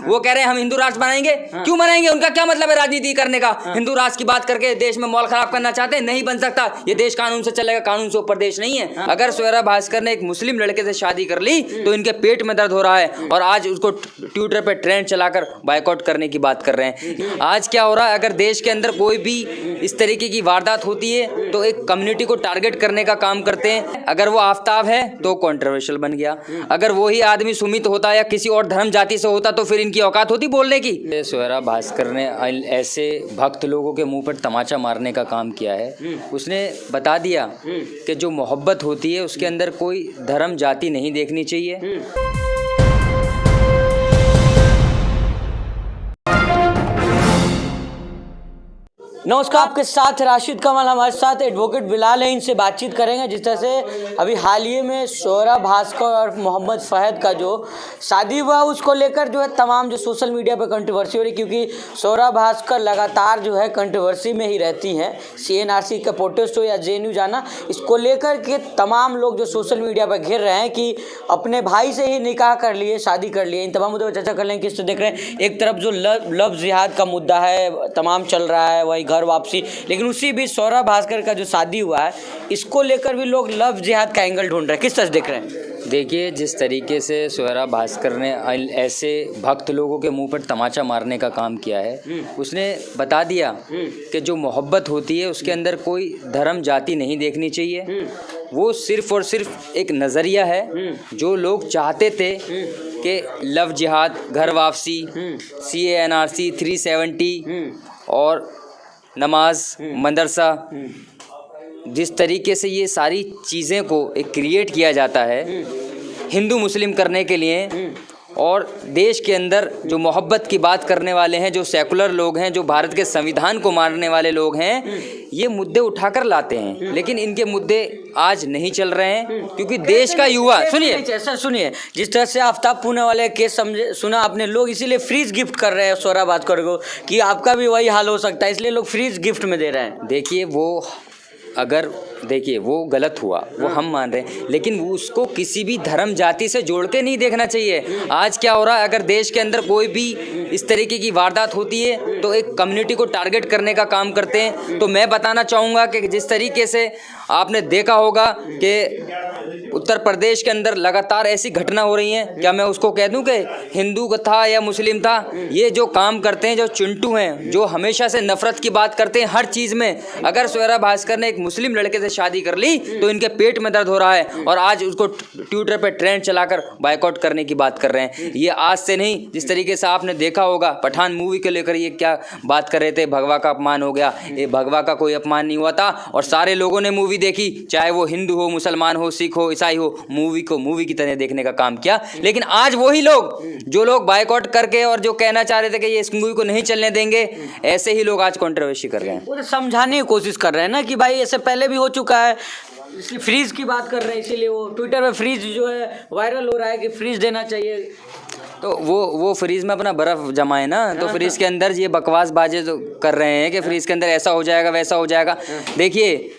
वो कह रहे हैं हम हिंदू राष्ट्र बनाएंगे। क्यों बनाएंगे? उनका क्या मतलब है राजनीति करने का? हिंदू राष्ट्र की बात करके देश में माहौल खराब करना चाहते हैं? नहीं बन सकता। ये देश कानून से चलेगा, कानून से ऊपर देश नहीं है। अगर स्वरा भास्कर ने एक मुस्लिम लड़के से शादी कर ली तो इनके पेट में दर्द हो रहा है और आज उसको ट्विटर पे ट्रेंड चलाकर बायकॉट करने की बात कर रहे हैं। आज क्या हो रहा है, अगर देश के अंदर कोई भी इस तरीके की वारदात होती है तो एक कम्युनिटी को टारगेट करने का काम करते हैं। अगर वो आफ्ताब है तो कंट्रोवर्शियल बन गया, अगर वही आदमी सुमित होता या किसी और धर्म जाति से होता तो फिर इनकी औकात होती बोलने की। स्वरा भास्कर ने ऐसे भक्त लोगों के मुंह पर तमाचा मारने का काम किया है। उसने बता दिया कि जो मोहब्बत होती है उसके अंदर कोई धर्म जाति नहीं देखनी चाहिए। नमस्कार, आपके साथ राशिद कमल, हमारे साथ एडवोकेट बिलाल है। इनसे बातचीत करेंगे जिस तरह से अभी हाल ही में स्वरा भास्कर और मोहम्मद फहद का जो शादी हुआ उसको लेकर जो है तमाम जो सोशल मीडिया पर कंट्रोवर्सी हो रही, क्योंकि स्वरा भास्कर लगातार जो है कंट्रोवर्सी में ही रहती हैं। CNRC का प्रोटेस्ट हो या JNU जाना, इसको लेकर के तमाम लोग जो सोशल मीडिया पर घेर रहे हैं कि अपने भाई से ही निकाह कर लिए, शादी कर लिए। इन तमाम मुद्दों पर चर्चा कर लेंगे। किस तरह देख रहे हैं, एक तरफ जो लव जिहाद का मुद्दा है तमाम चल रहा है, वही घर वापसी, लेकिन उसी बीच स्वरा भास्कर का जो शादी हुआ है इसको लेकर भी लोग लव जिहाद का एंगल ढूंढ रहे हैं। किस तरह देख रहे हैं? देखिए, जिस तरीके से स्वरा भास्कर ने ऐसे भक्त लोगों के मुंह पर तमाचा मारने का काम किया है, उसने बता दिया कि जो मोहब्बत होती है उसके अंदर कोई धर्म जाति नहीं देखनी चाहिए। वो सिर्फ और सिर्फ एक नज़रिया है। जो लोग चाहते थे कि लव जिहाद, घर वापसी, CNRC 370 और नमाज, मदरसा, जिस तरीके से ये सारी चीज़ें को एक क्रिएट किया जाता है हिंदू मुस्लिम करने के लिए, और देश के अंदर जो मोहब्बत की बात करने वाले हैं, जो सेकुलर लोग हैं, जो भारत के संविधान को मानने वाले लोग हैं, ये मुद्दे उठाकर लाते हैं। लेकिन इनके मुद्दे आज नहीं चल रहे हैं क्योंकि देश का युवा, सुनिए, जिस तरह से आफ्ताब पुणे वाले केस सुना आपने, लोग इसीलिए फ्रीज गिफ्ट कर रहे हैं स्वरा भास्कर को कि आपका भी वही हाल हो सकता है, इसलिए लोग फ्रीज गिफ्ट में दे रहे हैं। देखिए वो गलत हुआ, वो हम मान रहे हैं, लेकिन उसको किसी भी धर्म जाति से जोड़ के नहीं देखना चाहिए। आज क्या हो रहा है, अगर देश के अंदर कोई भी इस तरीके की वारदात होती है तो एक कम्युनिटी को टारगेट करने का काम करते हैं। तो मैं बताना चाहूँगा कि जिस तरीके से आपने देखा होगा कि उत्तर प्रदेश के अंदर लगातार ऐसी घटना हो रही हैं, क्या मैं उसको कह दूं कि हिंदू का था या मुस्लिम था? ये जो काम करते हैं, जो चिंटू हैं, जो हमेशा से नफरत की बात करते हैं हर चीज़ में। अगर स्वरा भास्कर ने एक मुस्लिम लड़के से शादी कर ली तो इनके पेट में दर्द हो रहा है और आज उसको ट्विटर पे ट्रेंड चलाकर बायकॉट करने की बात कर रहे हैं। ये आज से नहीं, जिस तरीके से आपने देखा होगा पठान मूवी को लेकर ये क्या बात कर रहे थे, भगवा का अपमान हो गया। ये भगवा का कोई अपमान नहीं हुआ था और सारे लोगों ने मूवी देखी, चाहे वो हिंदू हो, मुसलमान हो, सिख हो, ईसाई हो, मूवी को मूवी की तरह देखने का काम किया। लेकिन आज वही लोग, जो लोग बायकॉट करके और जो कहना चाह रहे थे कि ये इस मूवी को नहीं चलने देंगे, ऐसे ही लोग आज कंट्रोवर्सी कर रहे हैं। वो तो समझाने की कोशिश कर रहे हैं ना कि भाई ऐसे पहले भी हो चुका है, इसलिए फ्रीज की बात कर रहे हैं, इसीलिए वो ट्विटर पे फ्रीज जो है वायरल हो रहा है कि फ्रीज देना चाहिए। तो वो फ्रीज में अपना बर्फ जमाए ना, तो फ्रीज के अंदर ये बकवास बाजे जो कर रहे हैं कि फ्रीज के अंदर ऐसा हो जाएगा वैसा हो जाएगा। देखिए,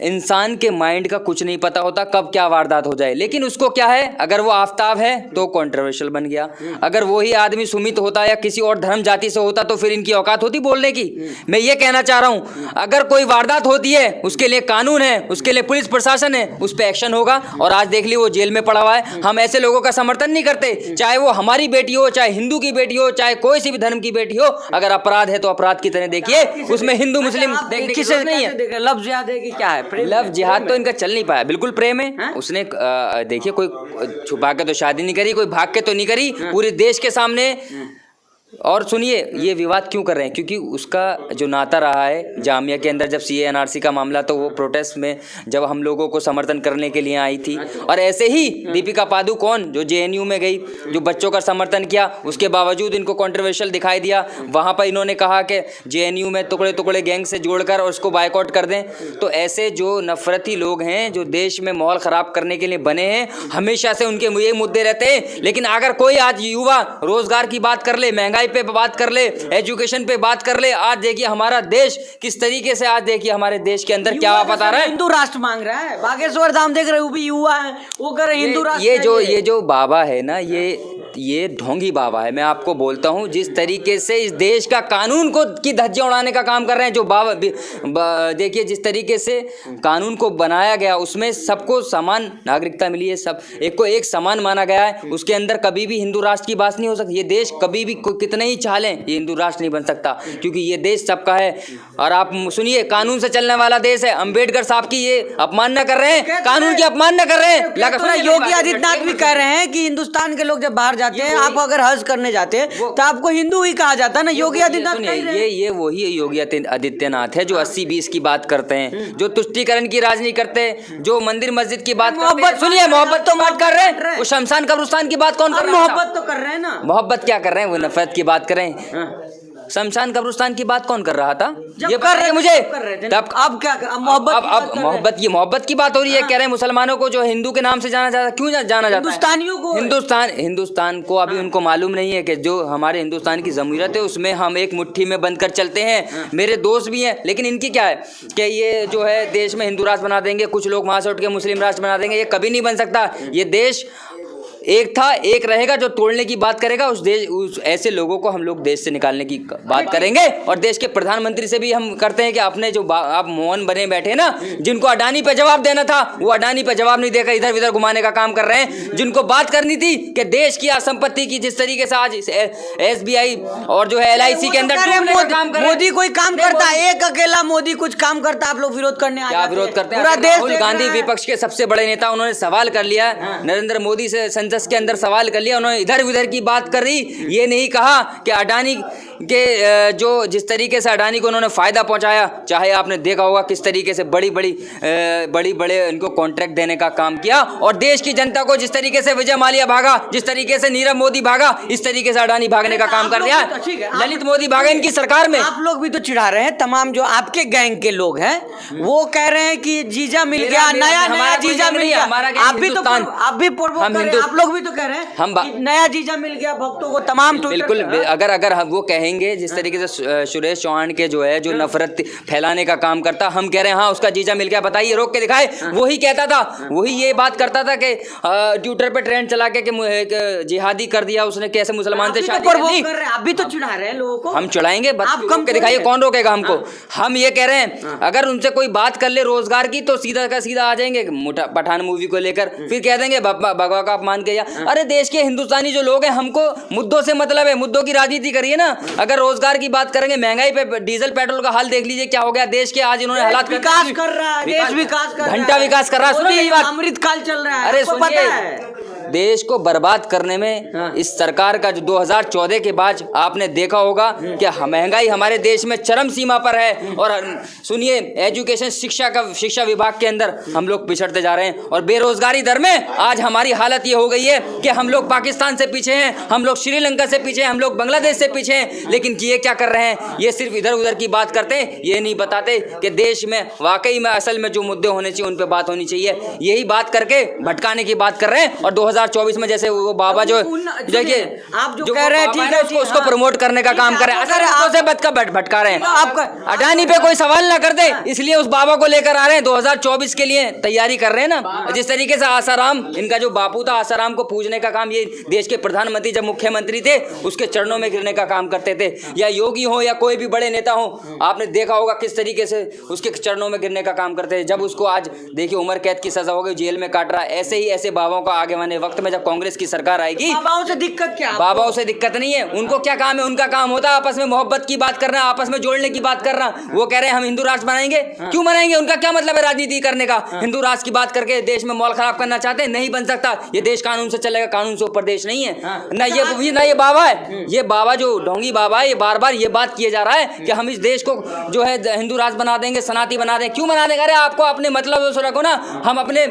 इंसान के माइंड का कुछ नहीं पता होता कब क्या वारदात हो जाए, लेकिन उसको क्या है, अगर वो आफ्ताब है तो कंट्रोवर्शियल बन गया, अगर वही आदमी सुमित होता या किसी और धर्म जाति से होता तो फिर इनकी औकात होती बोलने की। मैं ये कहना चाह रहा हूँ, अगर कोई वारदात होती है उसके लिए कानून है, उसके लिए पुलिस प्रशासन है, उस पर एक्शन होगा। और आज देख ली वो जेल में पड़ा हुआ है। हम ऐसे लोगों का समर्थन नहीं करते, चाहे वो हमारी बेटी हो, चाहे हिंदू की बेटी हो, चाहे कोई सी भी धर्म की बेटी हो। अगर अपराध है तो अपराध की तरह देखिए, उसमें हिंदू मुस्लिम देखने की जरूरत नहीं है। लफ्ज़ याद है कि क्या है, लव जिहाद तो इनका चल नहीं पाया, बिल्कुल प्रेम है। उसने देखिए, कोई छुपा के तो शादी नहीं करी, कोई भाग के तो नहीं करी, पूरे देश के सामने। और सुनिए, ये विवाद क्यों कर रहे हैं, क्योंकि उसका जो नाता रहा है जामिया के अंदर, जब CNRC का मामला, तो वो प्रोटेस्ट में जब हम लोगों को समर्थन करने के लिए आई थी। और ऐसे ही दीपिका पादुकोण जो JNU में गई, जो बच्चों का समर्थन किया, उसके बावजूद इनको कंट्रोवर्शियल दिखाई दिया। वहाँ पर इन्होंने कहा कि JNU में टुकड़े टुकड़े गैंग से जोड़कर और उसको बायकॉट कर दें। तो ऐसे जो नफरती लोग हैं, जो देश में माहौल ख़राब करने के लिए बने हैं, हमेशा से उनके ये मुद्दे रहते हैं। लेकिन अगर कोई आज युवा रोजगार की बात कर ले, महंगाई पे बात कर ले, एजुकेशन पे बात कर ले, आज देखिए हमारा देश किस तरीके से, आज देखिए हमारे देश के अंदर क्या वापस आ रहा है। हिंदू राष्ट्र मांग रहा है, बागेश्वर धाम देख रहे हो, भी युवा है, वो कर रहे हिंदू राष्ट्र। ये जो बाबा है ना, ये ये ढोंगी बाबा है। मैं आपको बोलता हूँ, जिस तरीके से इस देश का कानून को की धज्जियां उड़ाने का काम कर रहे हैं जो बाबा, देखिए जिस तरीके से कानून को बनाया गया उसमें सबको समान नागरिकता मिली है, सब एक को एक समान माना गया है, उसके अंदर कभी भी हिंदू राष्ट्र की बात नहीं हो सकती। ये देश कभी भी कितने ही चाह लें ये हिंदू राष्ट्र नहीं बन सकता, क्योंकि ये देश सबका है। और आप सुनिए, कानून से चलने वाला देश है। अंबेडकर साहब की ये अपमान न कर रहे हैं, कानून की अपमान न कर रहे हैं। योगी आदित्यनाथ भी कह रहे हैं कि हिंदुस्तान के लोग जब बाहर जाते हैं, आप अगर हज करने जाते हैं तो आपको हिंदू ही कहा जाता है ना। योगी आदित्यनाथ ये वही योगी आदित्यनाथ है जो 80-20 की बात करते हैं, जो तुष्टीकरण की राजनीति करते हैं, जो मंदिर मस्जिद की बात करते हैं। सुनिए, मोहब्बत तो बात कर रहे हैं, वो शमशान कब्रिस्तान की बात कौन कर रहा है? मोहब्बत तो कर रहे हैं ना। मोहब्बत क्या कर रहे हैं? वो नफरत की बात करें। शमशान कब्रिस्तान की बात कौन कर रहा था? ये कर रहे हैं मुझे तब। अब क्या मोहब्बत? अब मोहब्बत की बात हो रही है। कह रहे हैं मुसलमानों को जो हिंदू के नाम से जाना जाता है, क्यों जाना जाता है? हिंदुस्तानियों को, हिंदुस्तान को अभी उनको मालूम नहीं है कि जो हमारे हिंदुस्तान की जमहूरियत है उसमें हम एक मुट्ठी में बंद कर चलते हैं। मेरे दोस्त भी हैं, लेकिन इनकी क्या है कि ये जो है देश में हिंदू राष्ट्र बना देंगे, कुछ लोग वहां से उठ के मुस्लिम राष्ट्र बना देंगे। ये कभी नहीं बन सकता। ये देश एक था, एक रहेगा। जो तोड़ने की बात करेगा उस ऐसे लोगों को हम लोग देश से निकालने की बात करेंगे। और देश के प्रधानमंत्री से भी हम करते हैं कि अपने जो आप मौन बने बैठे ना, जिनको अडानी पे जवाब देना था वो अडानी पे जवाब नहीं देकर इधर उधर घुमाने का काम कर रहे हैं। जिनको बात करनी थी कि देश की संपत्ति की, जिस तरीके से आज SBI और जो है LIC के अंदर मोदी कोई काम करता है, एक अकेला मोदी कुछ काम करता, आप लोग विरोध करने क्या विरोध करते हैं? राहुल गांधी विपक्ष के सबसे बड़े नेता, उन्होंने सवाल कर लिया नरेंद्र मोदी से, संसद के अंदर सवाल कर लिया। उन्होंने इधर उधर की बात कर रही, ये नहीं कहा कि अडानी के जो जिस तरीके से अडानी को उन्होंने फायदा पहुंचाया, चाहे आपने देखा होगा किस तरीके से बड़ी बड़े इनको कॉन्ट्रैक्ट देने का काम किया, और देश की जनता को जिस तरीके से विजय माल्या भागा, जिस तरीके से नीरव मोदी भागा, इस तरीके से अडानी भागने का काम कर दिया। ललित मोदी भागा इनकी सरकार में। आप लोग भी तो चिढ़ा रहे हैं, तमाम जो आपके गैंग के लोग हैं वो कह रहे हैं कि जीजा मिल गया, नया जीजा मिल गया। आप भी आप लोग भी तो कह रहे हैं हम नया जीजा मिल गया भक्तों को तमाम। बिल्कुल, अगर हम वो कहेंगे जिस तरीके से सुरेश चौहान के जो है जो नफरत फैलाने का काम करता, हम कह रहे हैं हाँ उसका जीजा मिल गया, बताइए, रोक के दिखाए। वही कहता था, वही ये बात करता था कि ट्विटर पे ट्रेंड चला के जिहादी कर दिया उसने, कैसे मुसलमान से शादी कर। आप भी तो चिढ़ा रहे हैं लोगों को। हम चिढ़ाएंगे, रोक के दिखाइए, कौन रोकेगा हमको? हम ये कह रहे हैं अगर उनसे कोई बात कर ले रोजगार की तो सीधा का सीधा आ जाएंगे पठान मूवी को लेकर, फिर कह देंगे भगवा का अपमान किया। अरे देश के हिंदुस्तानी जो लोग हैं, हमको मुद्दों से मतलब है, मुद्दों की राजनीति करिए ना। अगर रोजगार की बात करेंगे, महंगाई पे डीजल पेट्रोल का हाल देख लीजिए क्या हो गया देश के। आज इन्होंने हालात विकास कर रहा है, देश विकास कर रहा है, घंटा विकास कर रहा है। सुनिए अमृत काल चल रहा है। अरे सुनिए, देश को बर्बाद करने में इस सरकार का जो 2014 के बाद आपने देखा होगा कि महंगाई हमारे देश में चरम सीमा पर है। और सुनिए, एजुकेशन शिक्षा विभाग के अंदर हम लोग पिछड़ते जा रहे हैं, और बेरोजगारी दर में आज हमारी हालत ये हो गई है कि हम लोग पाकिस्तान से पीछे हैं, हम लोग श्रीलंका से पीछे हैं, हम लोग बांग्लादेश से पीछे हैं। लेकिन ये क्या कर रहे हैं? ये सिर्फ इधर उधर की बात करते हैं, ये नहीं बताते कि देश में वाकई में असल में जो मुद्दे होने चाहिए उन पर बात होनी चाहिए। यही बात करके भटकाने की बात कर रहे हैं। और 2024 में जैसे वो बाबा जो देखिए आप जो कह रहे हैं ठीक है, उसको प्रमोट करने का काम कर रहे हैं, भटका रहे हैं। अडानी पे कोई सवाल ना कर दे, इसलिए उस बाबा को लेकर आ रहे हैं। 2024 के लिए तैयारी कर रहे हैं ना। जिस तरीके से आसाराम, इनका जो बापू था, आसाराम को पूजने का काम ये देश के प्रधानमंत्री जब मुख्यमंत्री थे उसके चरणों में गिरने का काम करते थे, या योगी हो या कोई भी बड़े नेता हो, आपने देखा होगा किस तरीके से उसके चरणों में गिरने का काम करते थे। जब उसको आज देखिए उम्र कैद की सजा हो गई, जेल में काट रहा है। ऐसे ही ऐसे बाबाओं का आगे आने वक्त में जब कांग्रेस की सरकार आएगी, बाबाओं से दिक्कत क्या? बाबाओं से दिक्कत नहीं है, उनको क्या काम है? उनका काम होता है आपस में मोहब्बत की बात करना, आपस में जोड़ने की बात करना। वो कह रहे हैं हम हिंदू राष्ट्र बनाएंगे। क्यों बनाएंगे? उनका क्या मतलब है राजनीति करने का? हिंदू राष्ट्र की बात करके देश में माहौल खराब करना चाहते हैं? नहीं बन सकता। ये देश कानून से चलेगा, कानून से ऊपर देश नहीं है। ना ये बाबा है, ये बाबा जो ढोंगी बाबा है, ये बार बार ये बात किए जा रहा है कि हम इस देश को जो है हिंदू राष्ट्र बना देंगे, सनाती बना देंगे। क्यों बना देंगे? अरे आपको अपने मतलब रखो ना। हम अपने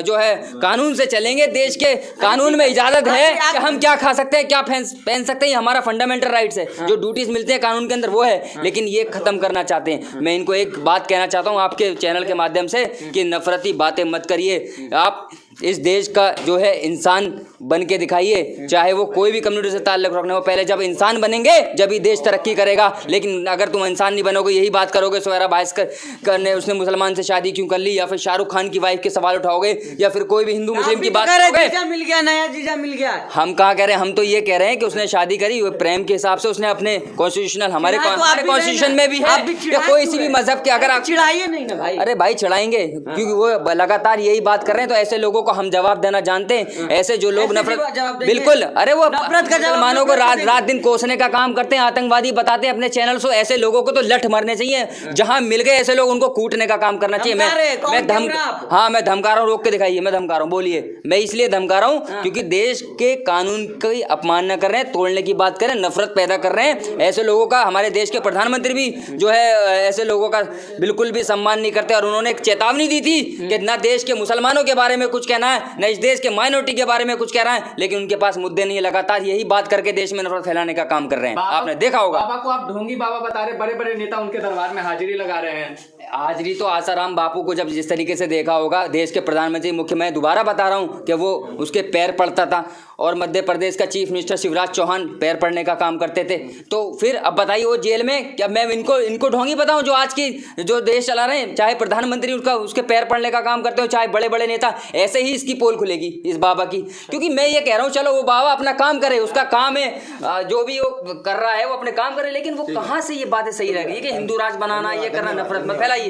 जो है कानून से चलेंगे। देश के कानून में इजाजत है कि हम क्या खा सकते हैं, क्या पहन सकते हैं, हमारा फंडामेंटल राइट्स है। जो ड्यूटीज मिलते हैं कानून के अंदर वो है, लेकिन ये खत्म करना चाहते हैं। मैं इनको एक बात कहना चाहता हूँ आपके चैनल के माध्यम से कि नफरती बातें मत करिए। आप इस देश का जो है इंसान बन के दिखाइए, चाहे वो कोई भी कम्युनिटी से ताल्लुक़ रखने हो। पहले जब इंसान बनेंगे जब ही देश तरक्की करेगा, लेकिन अगर तुम इंसान नहीं बनोगे, यही बात करोगे सोहरा भास्कर ने उसने मुसलमान से शादी क्यों कर ली, या फिर शाहरुख खान की वाइफ के सवाल उठाओगे, या फिर कोई भी हिंदू मुस्लिम की बात करोगे। जीजा मिल गया, नया जीजा मिल गया। हम कहाँ कह रहे हैं, हम तो ये कह रहे हैं कि उसने शादी करी वो प्रेम के हिसाब से, उसने अपने कॉन्स्टिट्यूशनल हमारे कॉन्स्टिट्यूशन में भी है कि कोई सी भी मजहब के अगर आप चिढ़ाइए नहीं ना भाई। अरे भाई चिढ़ाएंगे, क्योंकि वो लगातार यही बात कर रहे हैं, तो ऐसे लोगों को हम जवाब देना जानते हैं। ऐसे जो लोग नफरत, बिल्कुल, अरे वो मुसलमानों को रात दिन कोसने का काम करते हैं, आतंकवादी बताते हैं अपने चैनल से, ऐसे लोगों को तो लठ मारने चाहिए। जहां मिल गए ऐसे लोग उनको कूटने का काम करना चाहिए। मैं धमका रहा हूँ, रोक के दिखाइए, मैं धमका रहा हूँ, बोलिए। मैं इसलिए धमका रहा हूँ क्योंकि देश के कानून की अपमानना कर रहे हैं, तोड़ने की बात कर रहे हैं, नफरत पैदा कर रहे हैं। ऐसे लोगों का हमारे देश के प्रधानमंत्री भी जो है ऐसे लोगों का बिल्कुल भी सम्मान नहीं करते, और उन्होंने एक चेतावनी दी थी कि ना देश के मुसलमानों के बारे में कुछ कहना है, न इस देश के माइनॉरिटी के बारे में कुछ कह रहा है, लेकिन उनके पास मुद्दे नहीं है। लगातार यही बात करके देश में नफरत फैलाने का काम कर रहे हैं। आपने देखा होगा, बाबा को आप ढोंगी बाबा बता रहे, बड़े बड़े नेता उनके दरबार में हाजिरी लगा रहे हैं। हाजरी तो आसाराम बापू को जब जिस तरीके से देखा होगा, देश के प्रधानमंत्री मुख्य, मैं दोबारा बता रहा हूँ कि वो उसके पैर पड़ता था, और मध्य प्रदेश का चीफ मिनिस्टर शिवराज चौहान पैर पड़ने का काम करते थे। तो फिर अब बताइए वो जेल में, क्या मैं इनको ढोंगी बताऊं जो आज की जो देश चला रहे हैं, चाहे प्रधानमंत्री उसके पैर पड़ने का काम करते हो, चाहे बड़े बड़े नेता, ऐसे ही इसकी पोल खुलेगी इस बाबा की। क्योंकि मैं ये कह रहा हूँ, चलो वो बाबा अपना काम करे, उसका काम है, जो भी वो कर रहा है वो अपने काम करे, लेकिन वो कहाँ से ये बातें सही लग रही है कि हिंदू राज बनाना, ये करना, नफरत मत फैलाइए।